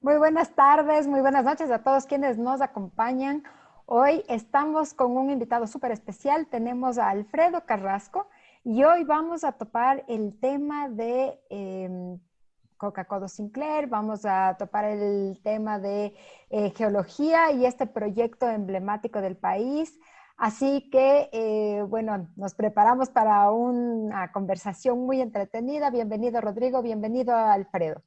Muy buenas tardes, muy buenas noches a todos quienes nos acompañan. Hoy estamos con un invitado súper especial. Tenemos a Alfredo Carrasco y hoy vamos a topar el tema de Coca-Cola Sinclair, vamos a topar el tema de geología y este proyecto emblemático del país. Así que, bueno, nos preparamos para una conversación muy entretenida. Bienvenido, Rodrigo. Bienvenido, Alfredo.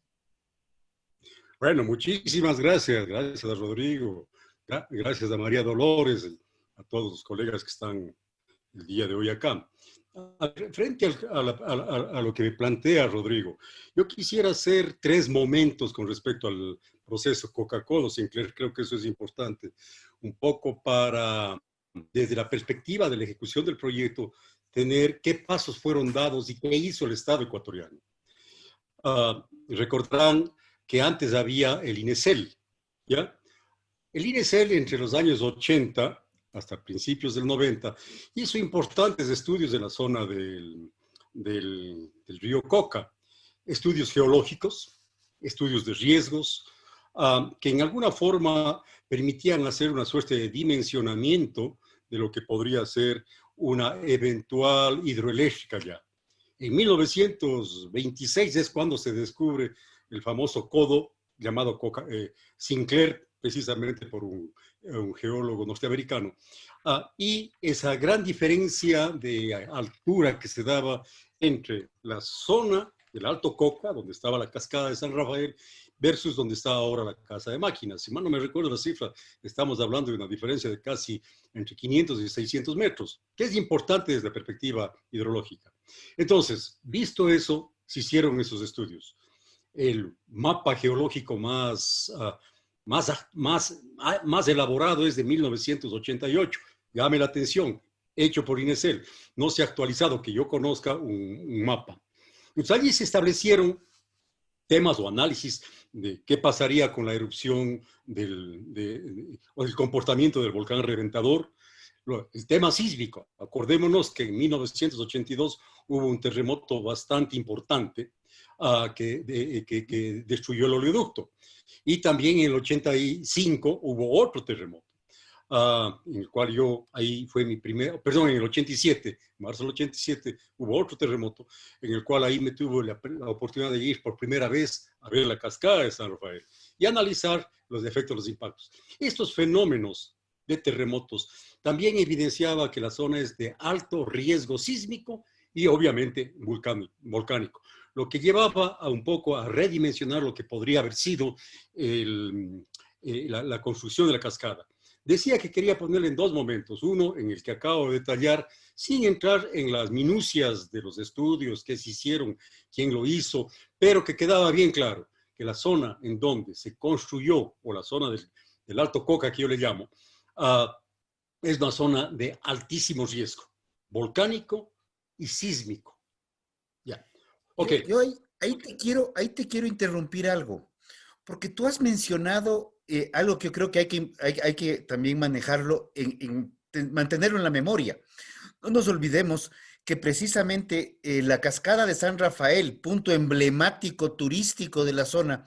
Bueno, muchísimas gracias. Gracias a Rodrigo. Gracias a María Dolores, a todos los colegas que están el día de hoy acá. Frente a lo que me plantea Rodrigo, yo quisiera hacer tres momentos con respecto al proceso Coca-Cola Sinclair. Creo que eso es importante. Un poco para, desde la perspectiva de la ejecución del proyecto, tener qué pasos fueron dados y qué hizo el Estado ecuatoriano. Recordarán que antes había el INESEL, ¿ya? El INESEL entre los años 80 hasta principios del 90 hizo importantes estudios en la zona del río Coca, estudios geológicos, estudios de riesgos, que en alguna forma permitían hacer una suerte de dimensionamiento de lo que podría ser una eventual hidroeléctrica ya. En 1926 es cuando se descubre el famoso codo llamado Sinclair, precisamente por un geólogo norteamericano. Y esa gran diferencia de altura que se daba entre la zona del Alto Coca, donde estaba la cascada de San Rafael, versus donde está ahora la casa de máquinas. Si mal no me recuerdo la cifra, estamos hablando de una diferencia de casi entre 500 y 600 metros, que es importante desde la perspectiva hidrológica. Entonces, visto eso, se hicieron esos estudios. El mapa geológico más elaborado es de 1988. Llame la atención, hecho por INESEL. No se ha actualizado, que yo conozca, un mapa. Entonces, allí se establecieron temas o análisis de qué pasaría con la erupción o el comportamiento del volcán reventador. El tema sísmico. Acordémonos que en 1982 hubo un terremoto bastante importante que destruyó el oleoducto. Y también en el 85 hubo otro terremoto, en el cual ahí fue mi perdón, en el 87, marzo del 87, hubo otro terremoto, en el cual ahí me tuve la oportunidad de ir por primera vez a ver la cascada de San Rafael y analizar los efectos de los impactos. Estos fenómenos de terremotos también evidenciaba que la zona es de alto riesgo sísmico y obviamente volcánico, lo que llevaba un poco a redimensionar lo que podría haber sido la construcción de la cascada. Decía que quería ponerle en dos momentos, uno en el que acabo de detallar, sin entrar en las minucias de los estudios, qué se hicieron, quién lo hizo, pero que quedaba bien claro que la zona en donde se construyó, o la zona del Alto Coca, que yo le llamo, es una zona de altísimo riesgo, volcánico y sísmico. Ya. Ok. Yo ahí te quiero interrumpir algo, porque tú has mencionado algo que yo creo que hay que también manejarlo, mantenerlo en la memoria. No nos olvidemos que precisamente la cascada de San Rafael, punto emblemático turístico de la zona,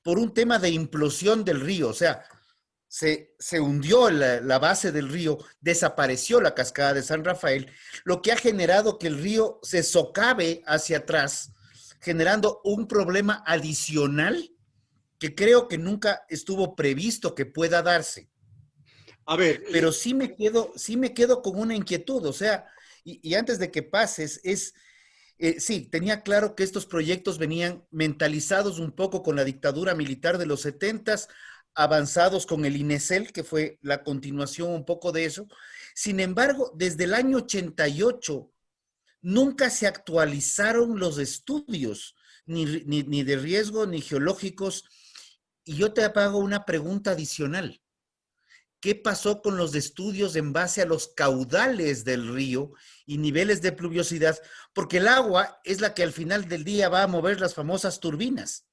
por un tema de implosión del río, o sea, se hundió la base del río, desapareció la cascada de San Rafael, lo que ha generado que el río se socave hacia atrás, generando un problema adicional que creo que nunca estuvo previsto que pueda darse. A ver, pero sí me quedo con una inquietud, o sea, y antes de que pases, sí, tenía claro que estos proyectos venían mentalizados un poco con la dictadura militar de los 70s, avanzados con el INESEL, que fue la continuación un poco de eso. Sin embargo, desde el año 88 nunca se actualizaron los estudios, ni de riesgo, ni geológicos. Y yo te hago una pregunta adicional. ¿Qué pasó con los estudios en base a los caudales del río y niveles de pluviosidad? Porque el agua es la que al final del día va a mover las famosas turbinas.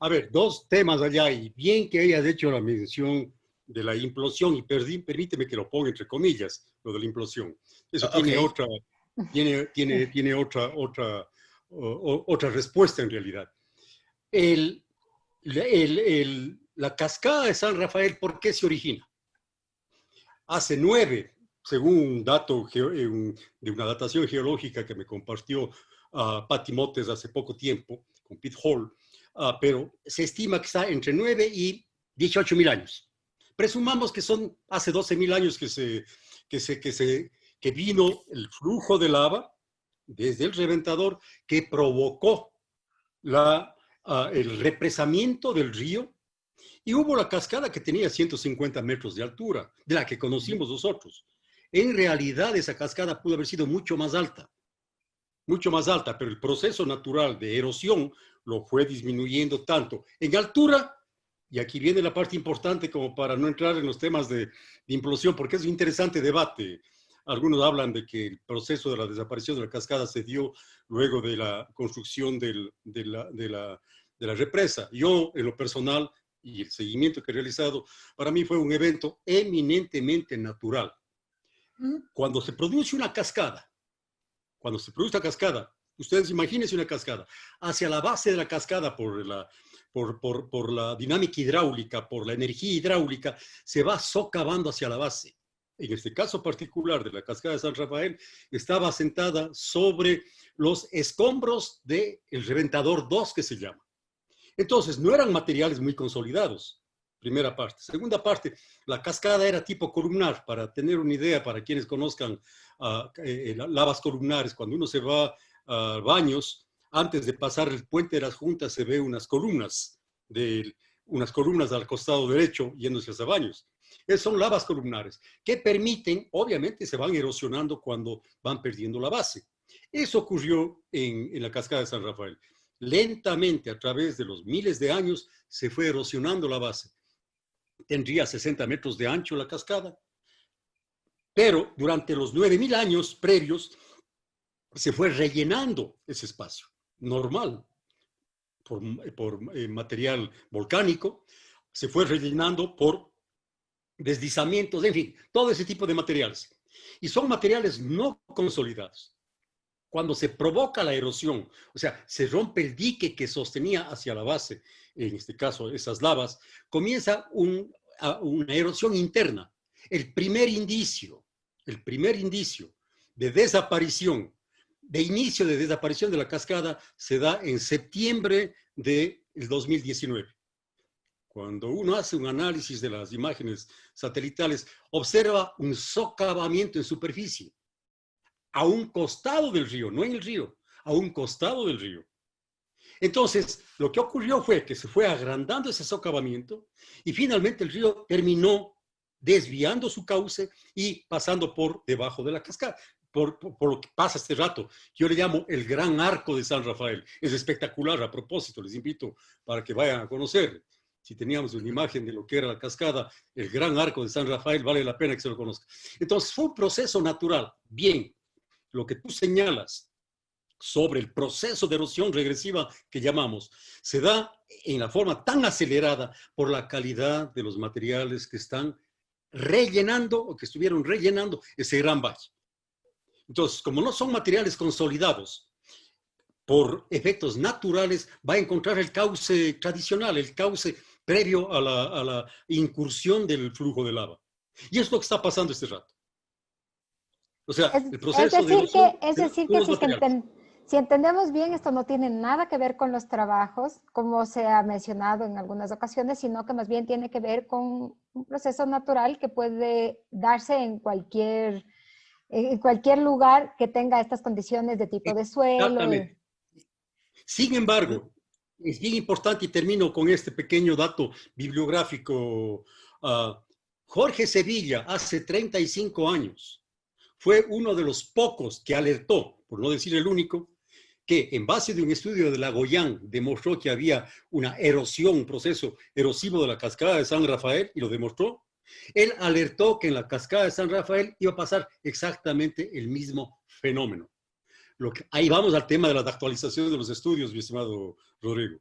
A ver, dos temas allá, y bien que hayas hecho la mención de la implosión, y permíteme que lo ponga entre comillas, lo de la implosión. Eso tiene otra, tiene otra respuesta en realidad. La cascada de San Rafael, ¿por qué se origina? Hace 9, según un dato de una datación geológica que me compartió Patty Mottes hace poco tiempo, con Pete Hall, pero se estima que está entre 9 y 18.000 años. Presumamos que son hace 12.000 años que vino el flujo de lava desde el reventador que provocó el represamiento del río, y hubo la cascada que tenía 150 metros de altura, de la que conocimos nosotros. En realidad esa cascada pudo haber sido mucho más alta, pero el proceso natural de erosión lo fue disminuyendo tanto en altura, y aquí viene la parte importante como para no entrar en los temas de implosión, porque es un interesante debate. Algunos hablan de que el proceso de la desaparición de la cascada se dio luego de la construcción de la represa. Yo, en lo personal, y el seguimiento que he realizado, para mí fue un evento eminentemente natural. Cuando se produce una cascada, ustedes imagínense una cascada, hacia la base de la cascada por la dinámica hidráulica, por la energía hidráulica, se va socavando hacia la base. En este caso particular de la cascada de San Rafael, estaba asentada sobre los escombros del reventador 2, que se llama. Entonces, no eran materiales muy consolidados, primera parte. Segunda parte, la cascada era tipo columnar, para tener una idea, para quienes conozcan lavas columnares, cuando uno se va a baños, antes de pasar el puente de las Juntas se ve unas columnas al costado derecho yéndose hacia baños. Son lavas columnares que permiten, obviamente se van erosionando cuando van perdiendo la base. Eso ocurrió en la cascada de San Rafael. Lentamente, a través de los miles de años, se fue erosionando la base. Tendría 60 metros de ancho la cascada, pero durante los 9.000 años previos se fue rellenando ese espacio normal por material volcánico, se fue rellenando por deslizamientos, en fin, todo ese tipo de materiales. Y son materiales no consolidados. Cuando se provoca la erosión, o sea, se rompe el dique que sostenía hacia la base, en este caso esas lavas, comienza una erosión interna. El primer indicio de inicio de desaparición de la cascada se da en septiembre del 2019. Cuando uno hace un análisis de las imágenes satelitales, observa un socavamiento en superficie, a un costado del río, no en el río, a un costado del río. Entonces, lo que ocurrió fue que se fue agrandando ese socavamiento y finalmente el río terminó desviando su cauce y pasando por debajo de la cascada, por lo que pasa este rato. Yo le llamo el Gran Arco de San Rafael. Es espectacular, a propósito, les invito para que vayan a conocer. Si teníamos una imagen de lo que era la cascada, el Gran Arco de San Rafael, vale la pena que se lo conozca. Entonces, fue un proceso natural. Bien, lo que tú señalas sobre el proceso de erosión regresiva que llamamos, se da en la forma tan acelerada por la calidad de los materiales que están rellenando o que estuvieron rellenando ese gran valle. Entonces, como no son materiales consolidados, por efectos naturales va a encontrar el cauce tradicional, el cauce previo a la incursión del flujo de lava. Y es lo que está pasando este rato. O sea, el proceso de erosión es decir que si entendemos bien, esto no tiene nada que ver con los trabajos, como se ha mencionado en algunas ocasiones, sino que más bien tiene que ver con un proceso natural que puede darse en cualquier lugar que tenga estas condiciones de tipo de suelo. Exactamente. Sin embargo, es bien importante, y termino con este pequeño dato bibliográfico. Jorge Sevilla, hace 35 años, fue uno de los pocos que alertó, por no decir el único, que en base de un estudio de Lagoyan demostró que había una erosión, un proceso erosivo de la cascada de San Rafael, y lo demostró. Él alertó que en la cascada de San Rafael iba a pasar exactamente el mismo fenómeno. Ahí vamos al tema de las actualizaciones de los estudios, mi estimado Rodrigo.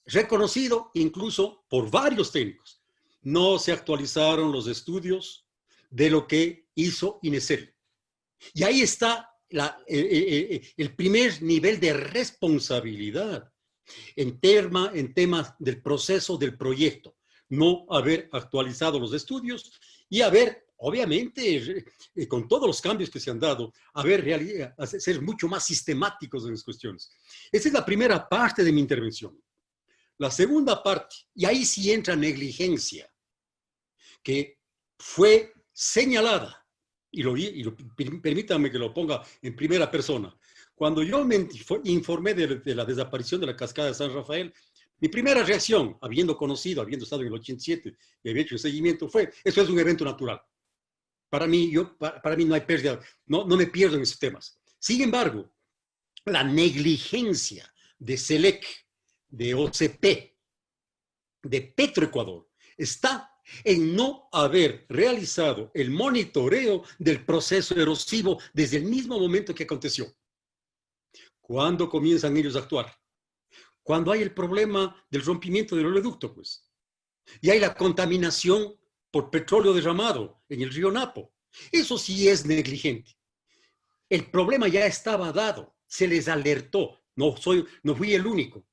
Reconocido incluso por varios técnicos. No se actualizaron los estudios de lo que hizo INESEL. Y ahí está el primer nivel de responsabilidad. en temas del proceso del proyecto, no haber actualizado los estudios y haber, obviamente, con todos los cambios que se han dado, ser mucho más sistemáticos en las cuestiones. Esa es la primera parte de mi intervención. La segunda parte, y ahí sí entra negligencia, que fue señalada, permítanme que lo ponga en primera persona. Cuando yo me informé de la desaparición de la cascada de San Rafael, mi primera reacción, habiendo estado en el 87 y había hecho el seguimiento, fue: eso es un evento natural. Para mí no hay pérdida, no me pierdo en esos temas. Sin embargo, la negligencia de SELEC, de OCP, de Petroecuador, está en no haber realizado el monitoreo del proceso erosivo desde el mismo momento que aconteció. ¿Cuándo comienzan ellos a actuar? Cuando hay el problema del rompimiento del oleoducto, pues. Y hay la contaminación por petróleo derramado en el río Napo. Eso sí es negligente. El problema ya estaba dado, se les alertó. No fui el único.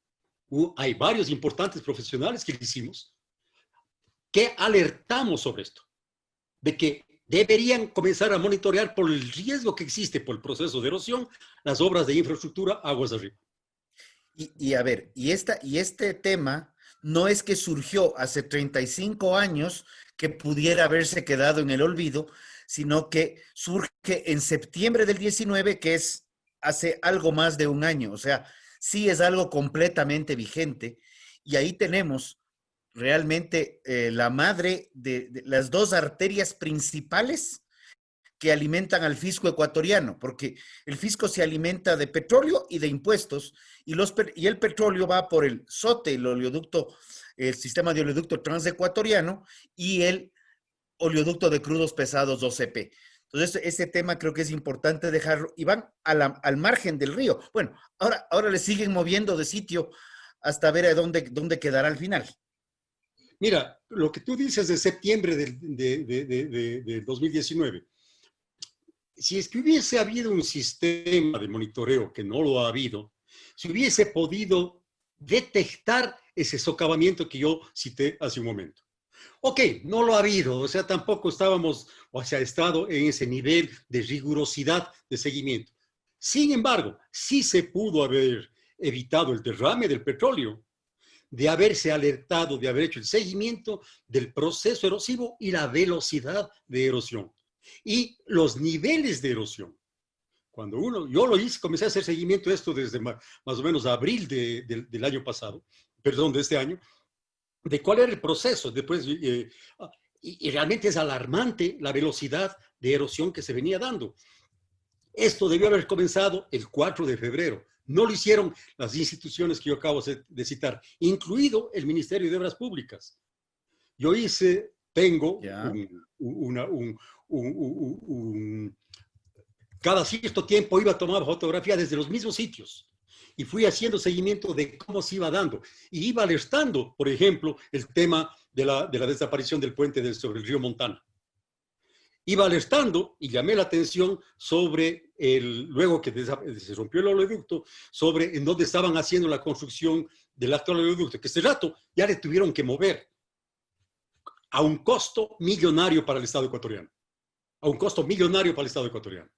Hay varios importantes profesionales que lo hicimos, que alertamos sobre esto, de que deberían comenzar a monitorear por el riesgo que existe por el proceso de erosión las obras de infraestructura aguas arriba. Y a ver, y este tema no es que surgió hace 35 años que pudiera haberse quedado en el olvido, sino que surge en septiembre del 19, que es hace algo más de un año. O sea, sí es algo completamente vigente. Y ahí tenemos realmente la madre de las dos arterias principales que alimentan al fisco ecuatoriano, porque el fisco se alimenta de petróleo y de impuestos, y el petróleo va por el SOTE, el sistema de oleoducto transecuatoriano, y el oleoducto de crudos pesados OCP. Entonces, ese tema creo que es importante dejarlo, y van al margen del río. Bueno, ahora le siguen moviendo de sitio hasta ver a dónde quedará al final. Mira, lo que tú dices de septiembre de 2019, si es que hubiese habido un sistema de monitoreo, que no lo ha habido, se hubiese podido detectar ese socavamiento que yo cité hace un momento. Ok, no lo ha habido, o sea, tampoco estado en ese nivel de rigurosidad de seguimiento. Sin embargo, sí se pudo haber evitado el derrame del petróleo, de haberse alertado, de haber hecho el seguimiento del proceso erosivo y la velocidad de erosión y los niveles de erosión. Yo lo hice, comencé a hacer seguimiento de esto desde más o menos abril del año pasado, perdón, de este año, de cuál era el proceso. Después, y realmente es alarmante la velocidad de erosión que se venía dando. Esto debió haber comenzado el 4 de febrero. No lo hicieron las instituciones que yo acabo de citar, incluido el Ministerio de Obras Públicas. Yo tengo cada cierto tiempo iba a tomar fotografía desde los mismos sitios y fui haciendo seguimiento de cómo se iba dando. Y iba alertando, por ejemplo, el tema de la desaparición del puente sobre el río Montana. Iba alertando y llamé la atención sobre luego que se rompió el oleoducto, sobre en dónde estaban haciendo la construcción del actual oleoducto, que este rato ya le tuvieron que mover a un costo millonario para el Estado ecuatoriano. A un costo millonario para el Estado ecuatoriano.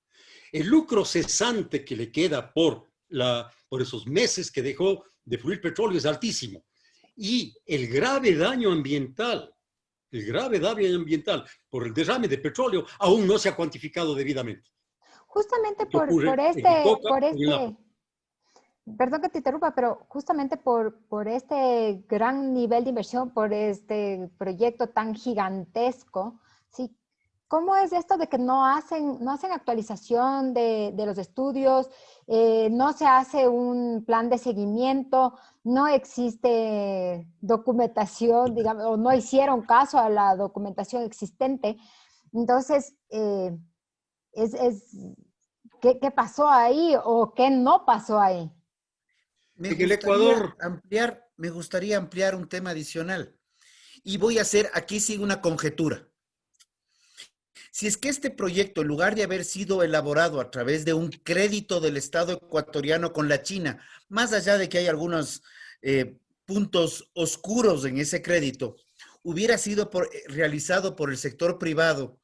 El lucro cesante que le queda por esos meses que dejó de fluir petróleo es altísimo. Y el grave daño ambiental por el derrame de petróleo aún no se ha cuantificado debidamente. Justamente por perdón que te interrumpa, pero justamente por este gran nivel de inversión, por este proyecto tan gigantesco, ¿sí? ¿Cómo es esto de que no hacen actualización de los estudios, no se hace un plan de seguimiento, no existe documentación, digamos, o no hicieron caso a la documentación existente? Entonces, ¿qué pasó ahí o qué no pasó ahí? Me gustaría ampliar un tema adicional. Y voy a hacer aquí sí una conjetura. Si es que este proyecto, en lugar de haber sido elaborado a través de un crédito del Estado ecuatoriano con la China, más allá de que hay algunos puntos oscuros en ese crédito hubiera sido realizado por el sector privado.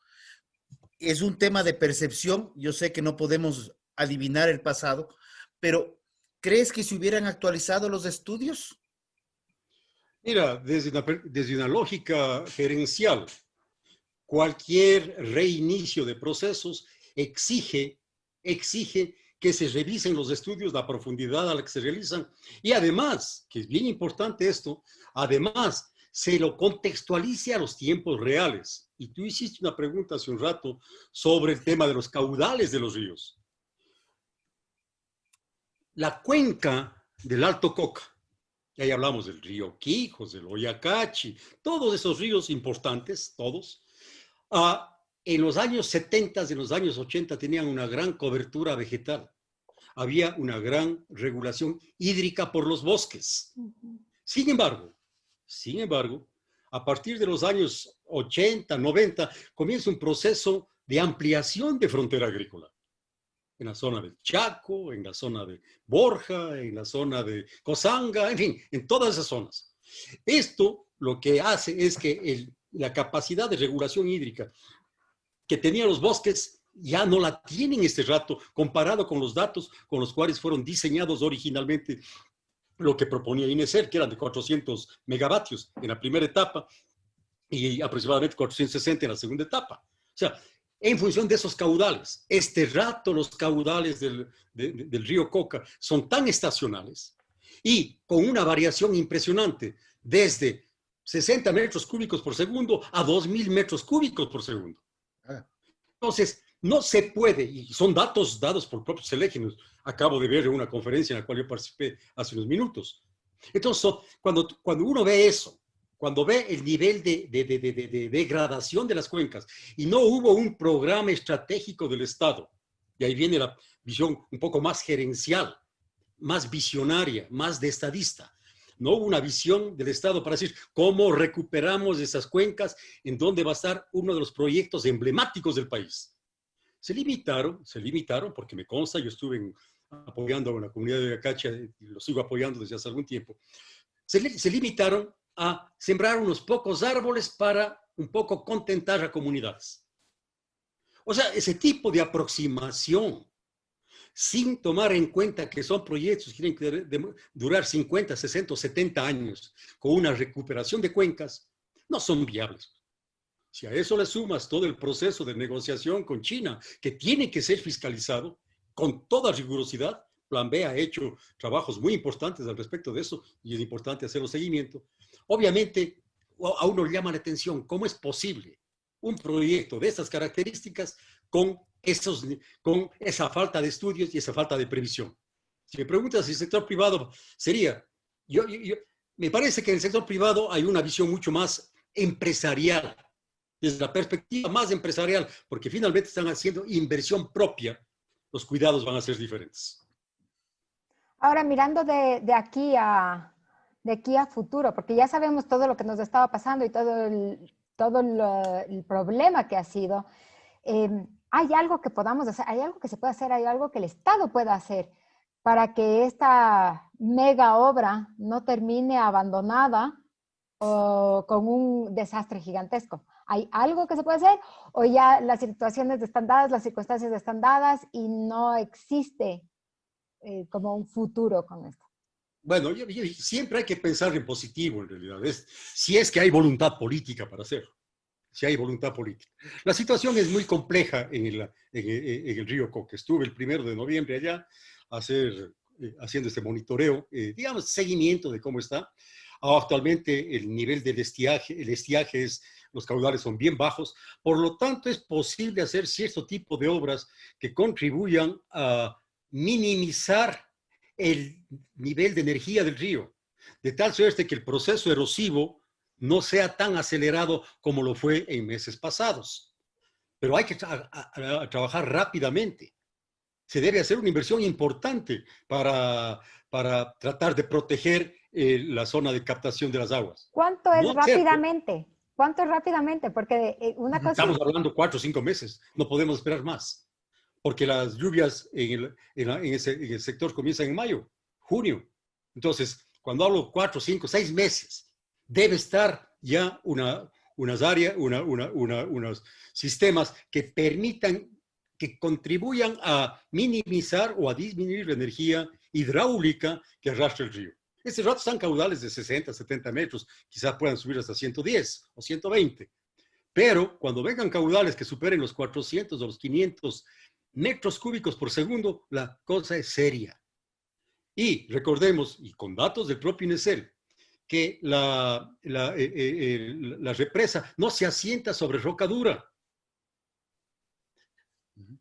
Es un tema de percepción. Yo sé que no podemos adivinar el pasado, pero ¿crees que se hubieran actualizado los estudios? Mira, desde una lógica gerencial, cualquier reinicio de procesos exige que se revisen los estudios, la profundidad a la que se realizan, y además, que es bien importante esto, además se lo contextualice a los tiempos reales. Y tú hiciste una pregunta hace un rato sobre el tema de los caudales de los ríos. La cuenca del Alto Coca, y ahí hablamos del río Quijos, del Oyacachi, todos esos ríos importantes, todos, en los años 70, en los años 80 tenían una gran cobertura vegetal. Había una gran regulación hídrica por los bosques. Sin embargo, a partir de los años 80, 90, comienza un proceso de ampliación de frontera agrícola. En la zona del Chaco, en la zona de Borja, en la zona de Cozanga, en fin, en todas esas zonas. Esto lo que hace es que la capacidad de regulación hídrica que tenían los bosques ya no la tienen este rato, comparado con los datos con los cuales fueron diseñados originalmente lo que proponía INESEL, que eran de 400 megavatios en la primera etapa y aproximadamente 460 en la segunda etapa. O sea, en función de esos caudales, este rato los caudales del río Coca son tan estacionales y con una variación impresionante, desde 60 metros cúbicos por segundo a 2.000 metros cúbicos por segundo. Entonces, no se puede, y son datos dados por propios selégenos. Acabo de ver una conferencia en la cual yo participé hace unos minutos. Entonces, cuando uno ve eso, cuando ve el nivel de degradación de las cuencas, y no hubo un programa estratégico del Estado, y ahí viene la visión un poco más gerencial, más visionaria, más de estadista. No hubo una visión del Estado para decir cómo recuperamos esas cuencas, en dónde va a estar uno de los proyectos emblemáticos del país. Se limitaron, porque me consta, yo estuve apoyando a la comunidad de Oyacacha y lo sigo apoyando desde hace algún tiempo. Se limitaron a sembrar unos pocos árboles para un poco contentar a comunidades. O sea, ese tipo de aproximación, sin tomar en cuenta que son proyectos que tienen que durar 50, 60 o 70 años, con una recuperación de cuencas, no son viables. Si a eso le sumas todo el proceso de negociación con China, que tiene que ser fiscalizado con toda rigurosidad, Plan B ha hecho trabajos muy importantes al respecto de eso y es importante hacerlo seguimiento. Obviamente, a uno le llama la atención cómo es posible un proyecto de estas características con esa falta de estudios y esa falta de previsión. Si me preguntas si el sector privado sería, me parece que en el sector privado hay una visión mucho más empresarial, desde la perspectiva más empresarial, porque finalmente están haciendo inversión propia, los cuidados van a ser diferentes. Ahora, mirando de aquí a futuro, porque ya sabemos todo lo que nos estaba pasando y todo el problema que ha sido, ¿hay algo que podamos hacer? ¿Hay algo que se puede hacer? ¿Hay algo que el Estado pueda hacer para que esta mega obra no termine abandonada o con un desastre gigantesco? ¿Hay algo que se puede hacer? ¿O ya las situaciones están dadas, las circunstancias están dadas y no existe como un futuro con esto? Bueno, siempre hay que pensar en positivo, en realidad. Si es que hay voluntad política para hacerlo. Si hay voluntad política. La situación es muy compleja en el río Coca. Estuve el 1 de noviembre allá haciendo este monitoreo, digamos, seguimiento de cómo está. Actualmente el nivel del estiaje, los caudales son bien bajos, por lo tanto es posible hacer cierto tipo de obras que contribuyan a minimizar el nivel de energía del río, de tal suerte que el proceso erosivo no sea tan acelerado como lo fue en meses pasados. Pero hay que trabajar rápidamente. Se debe hacer una inversión importante para tratar de proteger la zona de captación de las aguas. ¿Cuánto es rápidamente? ¿Cuánto es rápidamente? Porque una cosa... Estamos hablando 4 o 5 meses, no podemos esperar más, porque las lluvias en el sector comienzan en mayo, junio. Entonces, cuando hablo 4, 5, 6 meses, debe estar ya unos sistemas que permitan, que contribuyan a minimizar o a disminuir la energía hidráulica que arrastra el río. Este rato están caudales de 60, 70 metros, quizás puedan subir hasta 110 o 120. Pero cuando vengan caudales que superen los 400 o los 500 metros cúbicos por segundo, la cosa es seria. Y recordemos, y con datos del propio INESEL, que la represa no se asienta sobre roca dura.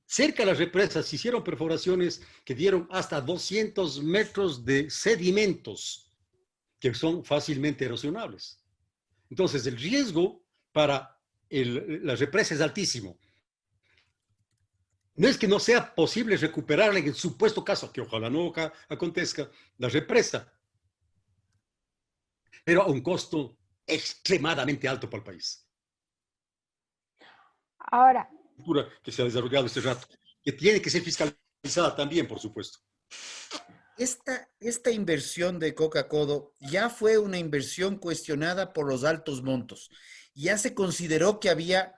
Cerca de las represas se hicieron perforaciones que dieron hasta 200 metros de sedimentos que son fácilmente erosionables. Entonces, el riesgo para la represa es altísimo. No es que no sea posible recuperarla en el supuesto caso, que ojalá no acontezca, la represa, pero a un costo extremadamente alto para el país. Ahora, Que se ha desarrollado este rato, que tiene que ser fiscalizada también, por supuesto. Esta inversión de Coca-Codo ya fue una inversión cuestionada por los altos montos. Ya se consideró que había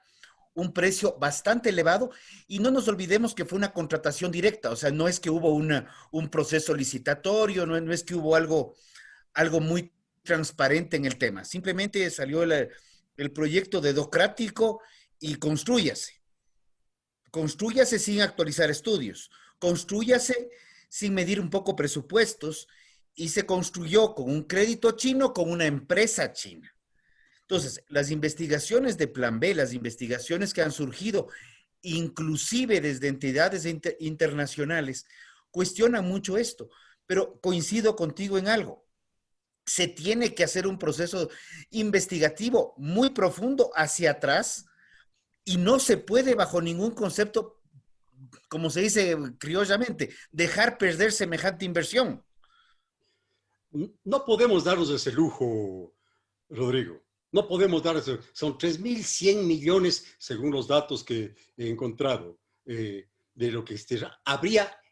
un precio bastante elevado y no nos olvidemos que fue una contratación directa, o sea, no es que hubo un proceso licitatorio, no es que hubo algo muy transparente en el tema. Simplemente salió el proyecto dedocrático y construyase. Construyase sin actualizar estudios. Construyase sin medir un poco presupuestos y se construyó con un crédito chino, con una empresa china. Entonces, las investigaciones de Plan B, las investigaciones que han surgido, inclusive desde entidades internacionales, cuestionan mucho esto. Pero coincido contigo en algo. Se tiene que hacer un proceso investigativo muy profundo hacia atrás y no se puede bajo ningún concepto, como se dice criollamente, dejar perder semejante inversión. No podemos darnos ese lujo, Rodrigo. No podemos dar eso. Son 3.100 millones, según los datos que he encontrado, de lo que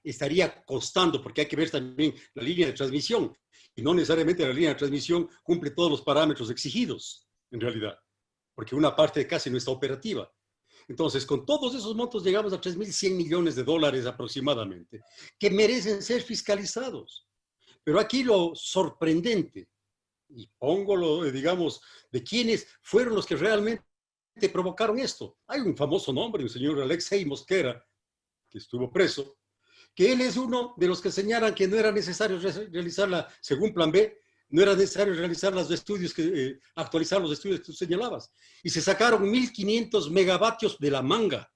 estaría costando, porque hay que ver también la línea de transmisión. Y no necesariamente la línea de transmisión cumple todos los parámetros exigidos, en realidad, porque una parte casi no está operativa. Entonces, con todos esos montos llegamos a 3.100 millones de dólares aproximadamente, que merecen ser fiscalizados. Pero aquí lo sorprendente, y pongo digamos, de quiénes fueron los que realmente provocaron esto. Hay un famoso nombre, un señor Alexei Mosquera, que estuvo preso, que él es uno de los que señalan que no era necesario realizarla, según Plan B, no era necesario realizar los estudios, actualizar los estudios que tú señalabas. Y se sacaron 1.500 megavatios de la manga,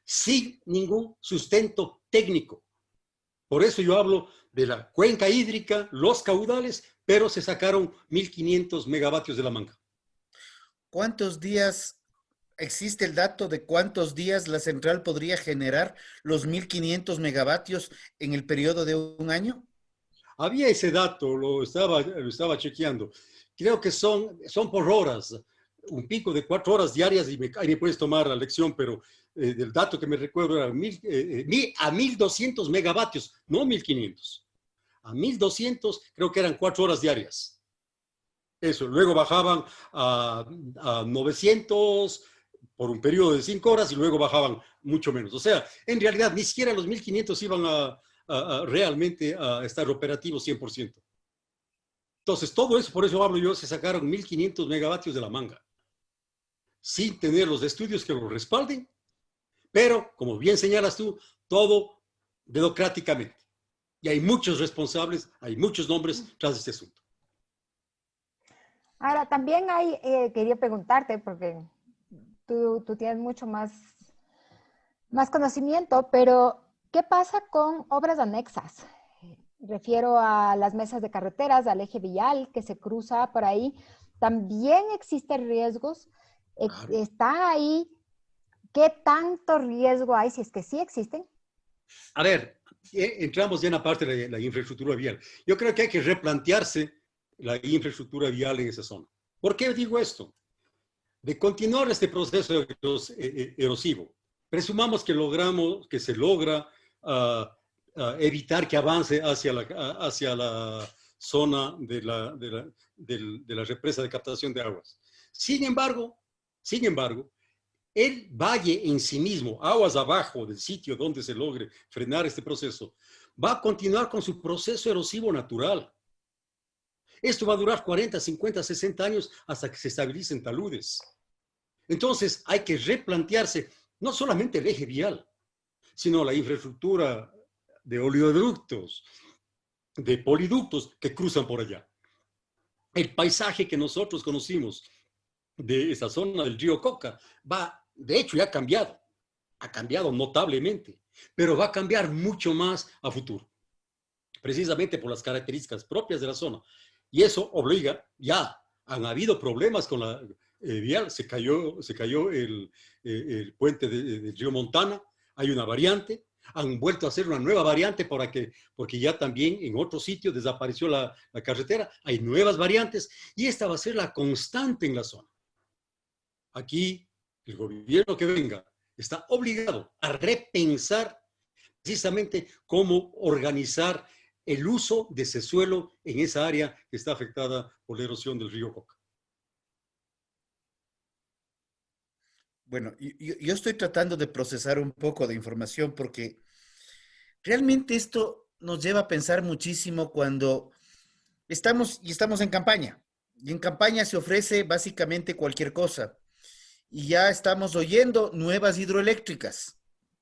sin ningún sustento técnico. Por eso yo hablo de la cuenca hídrica, los caudales, pero se sacaron 1.500 megavatios de la manga. ¿Cuántos días existe el dato de cuántos días la central podría generar los 1.500 megavatios en el periodo de un año? Había ese dato, lo estaba chequeando. Creo que son por horas, un pico de 4 horas diarias, y ahí me puedes tomar la lección, pero del dato que me recuerdo era a 1.200 megavatios, no 1.500. A 1.200 creo que eran 4 horas diarias. Eso, luego bajaban a 900 por un periodo de 5 horas y luego bajaban mucho menos. O sea, en realidad ni siquiera los 1.500 iban realmente a estar operativos 100%. Entonces, todo eso, por eso hablo yo, se sacaron 1.500 megavatios de la manga, sin tener los estudios que lo respalden, pero, como bien señalas tú, todo dedocráticamente. Y hay muchos responsables, hay muchos nombres tras este asunto. Ahora, también quería preguntarte, porque tú tienes mucho más conocimiento, pero ¿qué pasa con obras anexas? Refiero a las mesas de carreteras, al eje vial que se cruza por ahí. También existen riesgos. Claro. ¿Está ahí? ¿Qué tanto riesgo hay, si es que sí existen? A ver, entramos ya en la parte de la infraestructura vial. Yo creo que hay que replantearse la infraestructura vial en esa zona. ¿Por qué digo esto? De continuar este proceso erosivo, presumamos que se logra evitar que avance hacia la zona de la represa de captación de aguas. Sin embargo, el valle en sí mismo, aguas abajo del sitio donde se logre frenar este proceso, va a continuar con su proceso erosivo natural. Esto va a durar 40, 50, 60 años hasta que se estabilicen taludes. Entonces hay que replantearse no solamente el eje vial, sino la infraestructura de oleoductos, de poliductos que cruzan por allá. El paisaje que nosotros conocimos de esa zona del río Coca de hecho ya ha cambiado notablemente, pero va a cambiar mucho más a futuro, precisamente por las características propias de la zona. Y eso obliga, ya han habido problemas con la vial, se cayó el puente del río Montana, hay una variante, han vuelto a hacer una nueva variante porque ya también en otro sitio desapareció la carretera, hay nuevas variantes y esta va a ser la constante en la zona. Aquí el gobierno que venga está obligado a repensar precisamente cómo organizar el uso de ese suelo en esa área que está afectada por la erosión del río Coca. Bueno, yo estoy tratando de procesar un poco de información porque realmente esto nos lleva a pensar muchísimo cuando estamos en campaña. Y en campaña se ofrece básicamente cualquier cosa. Y ya estamos oyendo nuevas hidroeléctricas,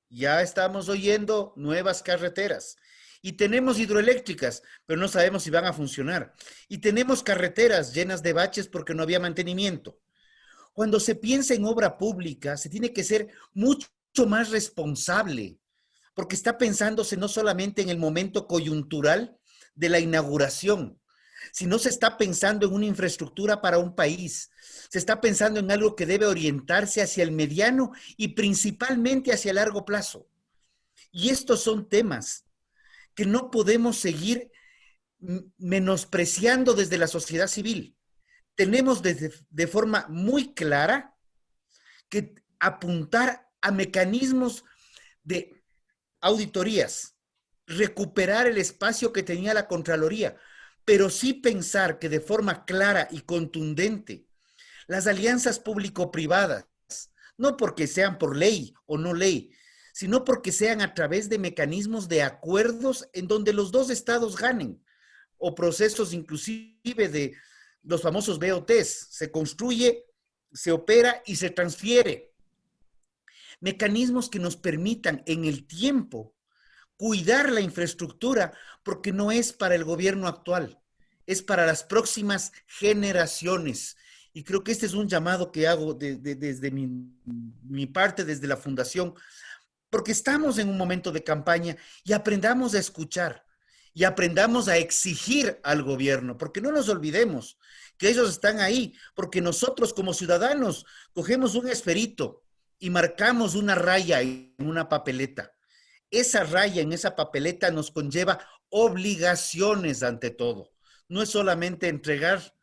ya estamos oyendo nuevas carreteras. Y tenemos hidroeléctricas, pero no sabemos si van a funcionar. Y tenemos carreteras llenas de baches porque no había mantenimiento. Cuando se piensa en obra pública, se tiene que ser mucho más responsable, porque está pensándose no solamente en el momento coyuntural de la inauguración, sino se está pensando en una infraestructura para un país. Se está pensando en algo que debe orientarse hacia el mediano y principalmente hacia el largo plazo. Y estos son temas que no podemos seguir menospreciando desde la sociedad civil. Tenemos de forma muy clara que apuntar a mecanismos de auditorías, recuperar el espacio que tenía la Contraloría, pero sí pensar que de forma clara y contundente las alianzas público-privadas, no porque sean por ley o no ley, sino porque sean a través de mecanismos de acuerdos en donde los dos estados ganen, o procesos inclusive de los famosos BOTs, se construye, se opera y se transfiere. Mecanismos que nos permitan en el tiempo cuidar la infraestructura, porque no es para el gobierno actual, es para las próximas generaciones. Y creo que este es un llamado que hago desde mi parte, desde la fundación, porque estamos en un momento de campaña y aprendamos a escuchar y aprendamos a exigir al gobierno, porque no nos olvidemos que ellos están ahí, porque nosotros como ciudadanos cogemos un esferito y marcamos una raya en una papeleta. Esa raya en esa papeleta nos conlleva obligaciones ante todo. No es solamente entregar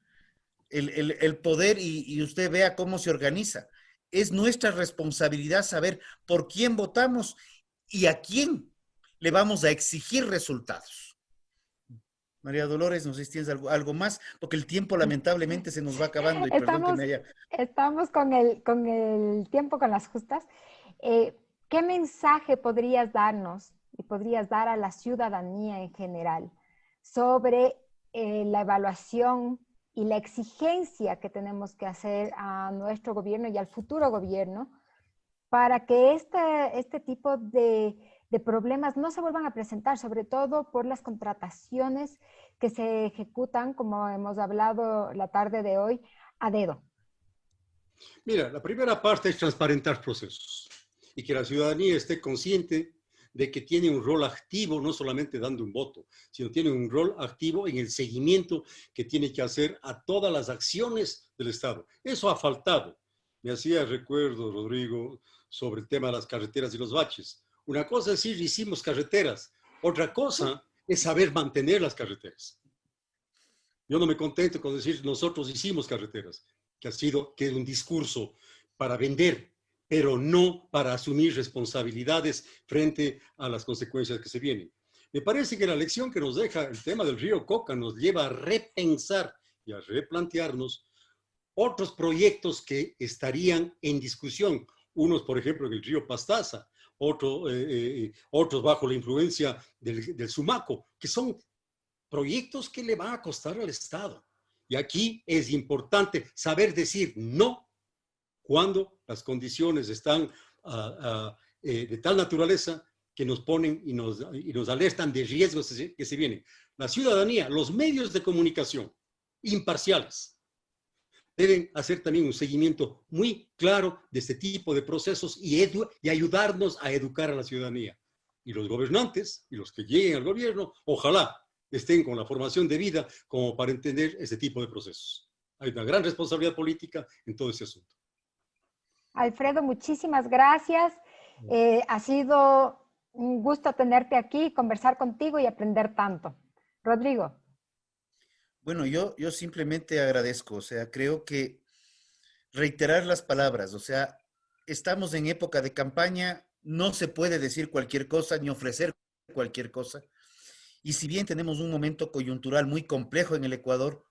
el poder y usted vea cómo se organiza. Es nuestra responsabilidad saber por quién votamos y a quién le vamos a exigir resultados. María Dolores, no sé si tienes algo más, porque el tiempo lamentablemente se nos va acabando y perdón que me haya... Estamos con el tiempo, con las justas. ¿Qué mensaje podrías darnos y podrías dar a la ciudadanía en general sobre la evaluación y la exigencia que tenemos que hacer a nuestro gobierno y al futuro gobierno para que este tipo de problemas no se vuelvan a presentar, sobre todo por las contrataciones que se ejecutan, como hemos hablado la tarde de hoy, a dedo? Mira, la primera parte es transparentar procesos y que la ciudadanía esté consciente de que tiene un rol activo, no solamente dando un voto, sino tiene un rol activo en el seguimiento que tiene que hacer a todas las acciones del Estado. Eso ha faltado. Me hacía recuerdo, Rodrigo, sobre el tema de las carreteras y los baches. Una cosa es decir, hicimos carreteras. Otra cosa es saber mantener las carreteras. Yo no me contento con decir, nosotros hicimos carreteras, que es un discurso para vender, pero no para asumir responsabilidades frente a las consecuencias que se vienen. Me parece que la lección que nos deja el tema del río Coca nos lleva a repensar y a replantearnos otros proyectos que estarían en discusión. Unos, por ejemplo, en el río Pastaza, otros bajo la influencia del Sumaco, que son proyectos que le van a costar al Estado. Y aquí es importante saber decir no cuando las condiciones están de tal naturaleza que nos ponen y nos alertan de riesgos que se vienen. La ciudadanía, los medios de comunicación imparciales, deben hacer también un seguimiento muy claro de este tipo de procesos y ayudarnos a educar a la ciudadanía. Y los gobernantes y los que lleguen al gobierno, ojalá estén con la formación de vida como para entender este tipo de procesos. Hay una gran responsabilidad política en todo ese asunto. Alfredo, muchísimas gracias. Ha sido un gusto tenerte aquí, conversar contigo y aprender tanto. Rodrigo. Bueno, yo simplemente agradezco, o sea, creo que reiterar las palabras, o sea, estamos en época de campaña, no se puede decir cualquier cosa ni ofrecer cualquier cosa. Y si bien tenemos un momento coyuntural muy complejo en el Ecuador,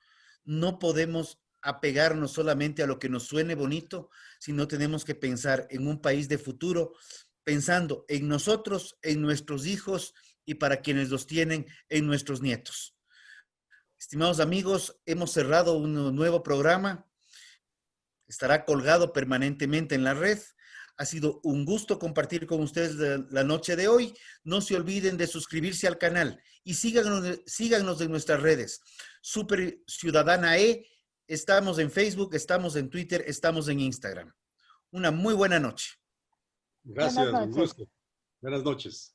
no podemos apegarnos solamente a lo que nos suene bonito, sino tenemos que pensar en un país de futuro, pensando en nosotros, en nuestros hijos y para quienes los tienen, en nuestros nietos. Estimados amigos, hemos cerrado un nuevo programa. Estará colgado permanentemente en la red. Ha sido un gusto compartir con ustedes la noche de hoy. No se olviden de suscribirse al canal y síganos en nuestras redes. Super Ciudadana E. Estamos en Facebook, estamos en Twitter, estamos en Instagram. Una muy buena noche. Gracias, un gusto. Buenas noches.